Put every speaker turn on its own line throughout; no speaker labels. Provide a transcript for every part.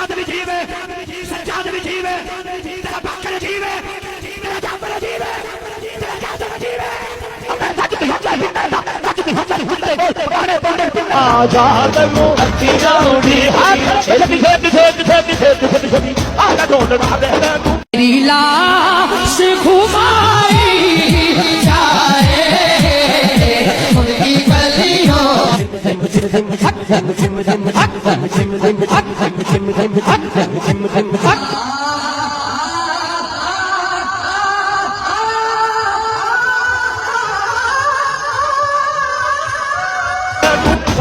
سجاد بھی عجیب ہے، سجاد بھی عجیب ہے، تیرا بکر عجیب ہے، تیرا جعفر عجیب ہے، تیرا جعفر عجیب ہے۔ آزاد میری لاش گھمائی جائے ان کی گلیوں۔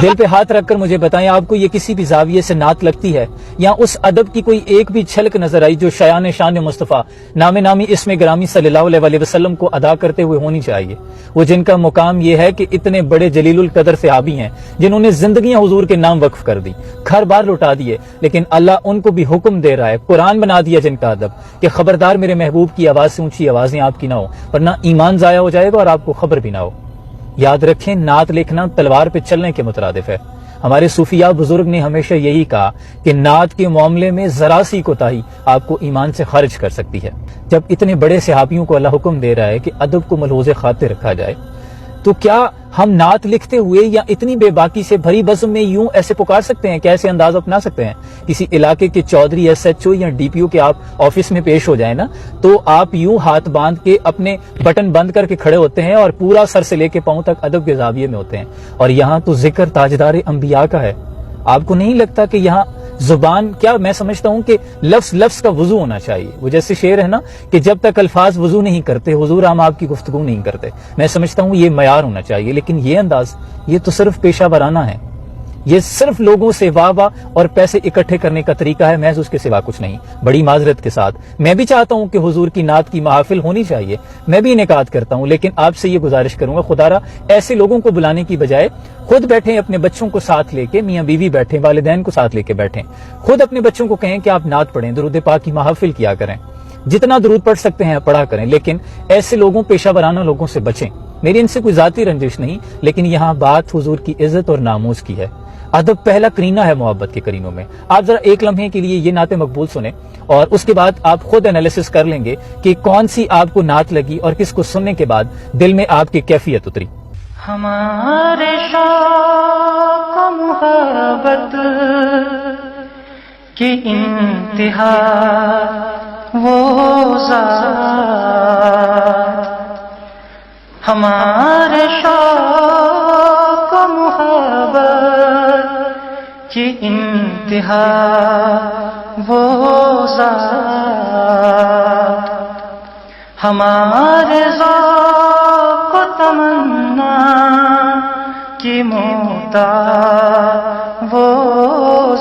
دل پہ ہاتھ رکھ کر مجھے بتائیں، آپ کو یہ کسی بھی زاویے سے نعت لگتی ہے یا اس ادب کی کوئی ایک بھی چھلک نظر آئی جو شایان شان مصطفیٰ نام نامی اسم گرامی صلی اللہ علیہ وسلم کو ادا کرتے ہوئے ہونی چاہیے؟ وہ جن کا مقام یہ ہے کہ اتنے بڑے جلیل القدر صحابی ہیں جنہوں نے زندگیاں حضور کے نام وقف کر دی، گھر بار لٹا دیے، لیکن اللہ ان کو بھی حکم دے رہا ہے، قرآن بنا دیا جن کا ادب کہ خبردار میرے محبوب کی آواز سے اونچی آوازیں آپ کی نہ ہو، ورنہ ایمان ضائع ہو جائے گا اور آپ کو خبر بھی نہ ہو۔ یاد رکھیں، نعت لکھنا تلوار پہ چلنے کے مترادف ہے۔ ہمارے صوفیاء بزرگ نے ہمیشہ یہی کہا کہ نعت کے معاملے میں ذرا سی کوتاہی آپ کو ایمان سے خارج کر سکتی ہے۔ جب اتنے بڑے صحابیوں کو اللہ حکم دے رہا ہے کہ ادب کو ملحوظ خاطر رکھا جائے، تو کیا ہم نعت لکھتے ہوئے یا اتنی بے باکی سے بھری بزم میں یوں ایسے پکار سکتے ہیں، کیسے انداز اپنا سکتے ہیں؟ کسی علاقے کے چودھری، ایس ایچ او یا ڈی پی او کے آپ آفس میں پیش ہو جائیں نا، تو آپ یوں ہاتھ باندھ کے اپنے بٹن بند کر کے کھڑے ہوتے ہیں اور پورا سر سے لے کے پاؤں تک ادب کے زاویے میں ہوتے ہیں، اور یہاں تو ذکر تاجدار انبیاء کا ہے۔ آپ کو نہیں لگتا کہ یہاں زبان، کیا میں سمجھتا ہوں کہ لفظ کا وضو ہونا چاہیے۔ وہ جیسے شعر ہے نا کہ جب تک الفاظ وضو نہیں کرتے حضور ہم آپ کی گفتگو نہیں کرتے، میں سمجھتا ہوں یہ معیار ہونا چاہیے، لیکن یہ انداز، یہ تو صرف پیشہ ورانہ ہے، یہ صرف لوگوں سے واہ واہ اور پیسے اکٹھے کرنے کا طریقہ ہے، محض اس کے سوا کچھ نہیں۔ بڑی معذرت کے ساتھ میں بھی چاہتا ہوں کہ حضور کی نعت کی محافل ہونی چاہیے، میں بھی انعقاد کرتا ہوں، لیکن آپ سے یہ گزارش کروں گا خدارا ایسے لوگوں کو بلانے کی بجائے خود بیٹھیں، اپنے بچوں کو ساتھ لے کے، میاں بیوی بیٹھیں، والدین کو ساتھ لے کے بیٹھیں، خود اپنے بچوں کو کہیں کہ آپ نعت پڑھیں، درود پاک کی محافل کیا کریں، جتنا درود پڑھ سکتے ہیں پڑھا کریں، لیکن ایسے لوگوں، پیشہ ورانہ لوگوں سے بچیں۔ میری ان سے کوئی ذاتی رنجش نہیں، لیکن یہاں بات حضور کی عزت اور ناموز کی ہے۔ ادب پہلا کرینہ ہے محبت کے کرینوں میں۔ آپ ذرا ایک لمحے کے لیے یہ نعت مقبول سنیں اور اس کے بعد آپ خود انالیسس کر لیں گے کہ کون سی آپ کو نعت لگی اور کس کو سننے کے بعد دل میں آپ کی کیفیت اتری۔
ہمارے شوق و محبت کی انتہا وہ ذات، ہمارے شوق و محبت کی انتہا وہ ذات، ہمارے ذوق و تمنا کی محتاج وہ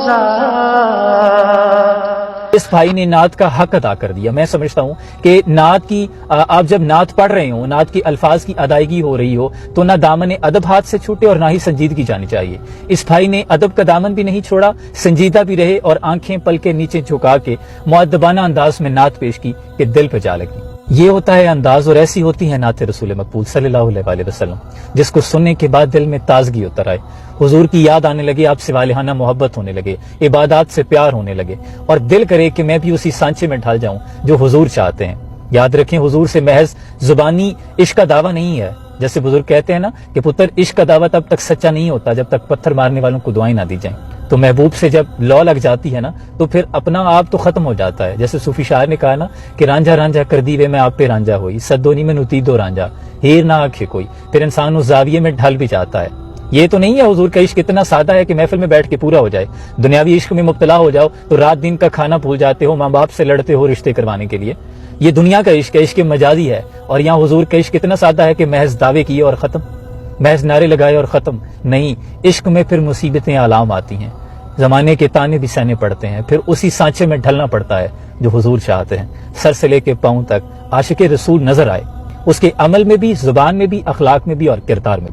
ذات۔
اس بھائی نے نعت کا حق ادا کر دیا۔ میں سمجھتا ہوں کہ نعت کی، آپ جب نعت پڑھ رہے ہوں، نعت کی الفاظ کی ادائیگی ہو رہی ہو، تو نہ دامن ادب ہاتھ سے چھوٹے اور نہ ہی سنجیدگی جانی چاہیے۔ اس بھائی نے ادب کا دامن بھی نہیں چھوڑا، سنجیدہ بھی رہے اور آنکھیں پل کے نیچے جھکا کے مؤدبانہ انداز میں نعت پیش کی کہ دل پہ جا لگی۔ یہ ہوتا ہے انداز، اور ایسی ہوتی ہے نعت رسول مقبول صلی اللہ علیہ وسلم، جس کو سننے کے بعد دل میں تازگی اتر آئے، حضور کی یاد آنے لگے، آپ سے والہانہ محبت ہونے لگے، عبادات سے پیار ہونے لگے، اور دل کرے کہ میں بھی اسی سانچے میں ڈھل جاؤں جو حضور چاہتے ہیں۔ یاد رکھیں، حضور سے محض زبانی عشق کا دعویٰ نہیں ہے، جیسے بزرگ کہتے ہیں نا کہ پتر عشق کا دعویٰ تب تک سچا نہیں ہوتا جب تک پتھر مارنے والوں کو دعائیں نہ دی جائیں۔ تو محبوب سے جب لو لگ جاتی ہے نا تو پھر اپنا آپ تو ختم ہو جاتا ہے، جیسے صوفی شاعر نے کہا نا کہ رانجھا رانجھا کر دی وے میں آپ پہ رانجھا ہوئی، سدونی میں نتی دو رانجھا ہیر نہ آنکھے کوئی، پھر انسان اس زاویے میں ڈھل بھی جاتا ہے۔ یہ تو نہیں ہے حضور کا عشق اتنا سادہ ہے کہ محفل میں بیٹھ کے پورا ہو جائے، دنیاوی عشق میں مبتلا ہو جاؤ تو رات دن کا کھانا بھول جاتے ہو، ماں باپ سے لڑتے ہو رشتے کروانے کے لیے۔ یہ دنیا کا عشق ہے، عشق مجازی ہے، اور یہاں حضور کا عشق اتنا سادہ ہے کہ محض دعوے کیے اور ختم، محض نعرے لگائے اور ختم نہیں۔ عشق میں پھر مصیبتیں عالم آتی ہیں، زمانے کے تانے بھی سہنے پڑتے ہیں، پھر اسی سانچے میں ڈھلنا پڑتا ہے جو حضور چاہتے ہیں۔ سر سے لے کے پاؤں تک عاشق رسول نظر آئے، اس کے عمل میں بھی، زبان میں بھی، اخلاق میں بھی اور کردار میں بھی۔